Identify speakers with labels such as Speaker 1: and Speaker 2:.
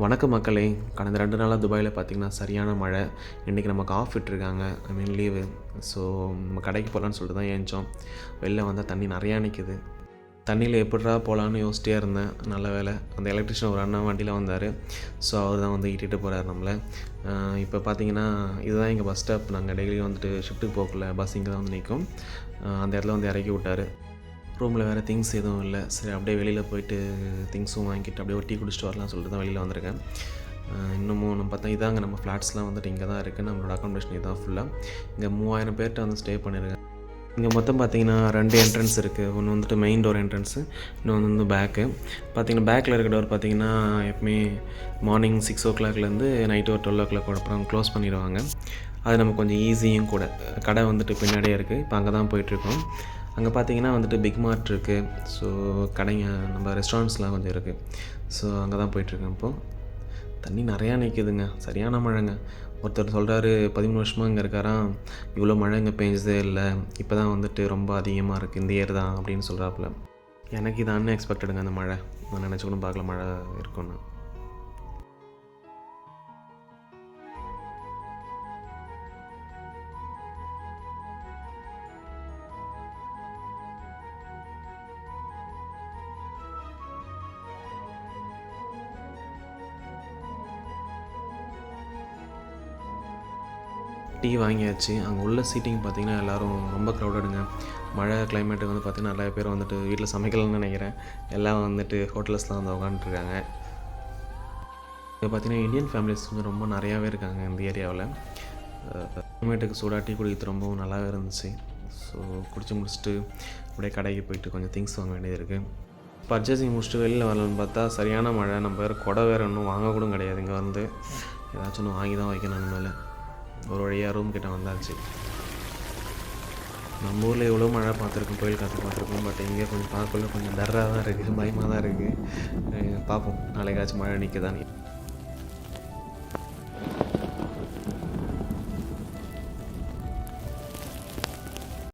Speaker 1: வணக்கம் மக்களே. கடந்த 2 நாளாக துபாயில் பார்த்திங்கன்னா சரியான மழை. இன்றைக்கி நமக்கு ஆஃப் விட்டுருக்காங்க, லீவு. ஸோ நம்ம கடைக்கு போகலான்னு சொல்லிட்டு தான் ஏஞ்சோம். வெளில வந்தால் தண்ணி நிறையா நிற்கிது. தண்ணியில் எப்படிரா போகலான்னு யோசிச்சிட்டே இருந்தேன். நல்ல வேலை, அந்த எலக்ட்ரிஷியன் ஒரு அண்ணன் வண்டியில் வந்தார். ஸோ அவர் தான் வந்து இட்டிட்டு போகிறார் நம்மளை. இப்போ பார்த்திங்கன்னா இதுதான் எங்கள் பஸ் ஸ்டாப். நாங்கள் டெய்லியும் வந்துட்டு ஷிஃப்ட்டுக்கு போகல, பஸ் இங்கே தான் வந்து நிற்கும். அந்த இடத்துல வந்து இறக்கி விட்டார். ரூமில் வேறு திங்ஸ் எதுவும் இல்லை. சரி, அப்படியே வெளியில் போயிட்டு திங்ஸும் வாங்கிட்டு அப்படியே ஒரு டீ குடிச்சிட்டு வரலாம்னு சொல்லிட்டு தான் வெளியில் வந்திருக்கேன். இன்னமும் நம்ம பார்த்தா இதாங்க நம்ம ஃப்ளாட்ஸ்லாம் வந்துட்டு இங்கே தான் இருக்குது. நம்மளோட அக்காமடேஷன் இதுதான் ஃபுல்லாக. இங்கே 3000 பேர்கிட்ட வந்து ஸ்டே பண்ணியிருக்கேன். இங்கே மொத்தம் பார்த்திங்கன்னா 2 என்ட்ரன்ஸ் இருக்குது. ஒன்று வந்துட்டு மெயின் டோர் என்ட்ரன்ஸு, இன்னொன்று வந்து பேக்கு. பார்த்திங்கன்னா பேக்கில் இருக்க டோர் பார்த்திங்கன்னா எப்பவுமே மார்னிங் 6 o'clockலேருந்து நைட்டு ஒரு 12 o'clock அப்புறம் க்ளோஸ் பண்ணிடுவாங்க. அது நமக்கு கொஞ்சம் ஈஸியும் கூட. கடை வந்துட்டு பின்னாடியே இருக்குது. இப்போ அங்கே தான் போயிட்டுருக்கோம். அங்கே பார்த்தீங்கன்னா வந்துட்டு பிக் மார்ட் இருக்குது. ஸோ கடைங்க, நம்ம ரெஸ்டாரண்ட்ஸ்லாம் கொஞ்சம் இருக்குது. ஸோ அங்கே தான் போயிட்டுருக்கேன். இப்போது தண்ணி நிறையா நிற்கிதுங்க, சரியான மழைங்க. ஒருத்தர் சொல்கிறாரு 13 வருஷமாக இங்கே இருக்காராம், இவ்வளோ மழை இங்கே பெஞ்சதே இல்லை, இப்போ தான் வந்துட்டு ரொம்ப அதிகமாக இருக்குது இந்த இயர் தான் அப்படின்னு சொல்கிறாப்புல. எனக்கு இது அன்எக்ஸ்பெக்டடுங்க அந்த மழை. நான் நினச்சி கூட பார்க்கல மழை இருக்குன்னு. டீ வாங்கியாச்சு. அங்கே உள்ள சீட்டிங் பார்த்திங்கன்னா எல்லோரும் ரொம்ப க்ரௌடடுங்க. மழை கிளைமேட்டுக்கு வந்து பார்த்திங்கன்னா நிறைய பேர் வந்துட்டு வீட்டில் சமைக்கலன்னு நினைக்கிறேன். எல்லாம் வந்துட்டு ஹோட்டல்ஸில் வந்து உட்காந்துட்ருக்காங்க. இப்போ பார்த்திங்கன்னா இந்தியன் ஃபேமிலிஸ் வந்து ரொம்ப நிறையாவே இருக்காங்க இந்த ஏரியாவில். கிளைமேட்டுக்கு சூடாக டீ குடிக்கிறது ரொம்பவும் நல்லாவே இருந்துச்சு. ஸோ குடிச்சு முடிச்சுட்டு அப்படியே கடைக்கு போயிட்டு கொஞ்சம் திங்ஸ் வாங்க வேண்டியது இருக்குது. பர்ச்சேசிங் முடிச்சுட்டு வெளியில் வரலான்னு பார்த்தா சரியான மழை. நம்ம வேறு கொடை வேறு இன்னும் வாங்கக்கூட கிடையாது. இங்கே வந்து ஏதாச்சும் ஒன்று வாங்கி தான் வைக்கணும். மேலே ஒரு வழியாக ரூம் கிட்டே வந்தாச்சு. நம்ம ஊரில் எவ்வளோ மழை பார்த்துருக்கோம், கோயில் காற்று பார்த்துருக்கோம். பட் இங்கே கொஞ்சம் பார்க்கல கொஞ்சம் டர்ராக தான் இருக்குது, பயமாக தான் இருக்குது. பார்ப்போம் நாளைக்காச்சும் மழை நிற்குதான்னு.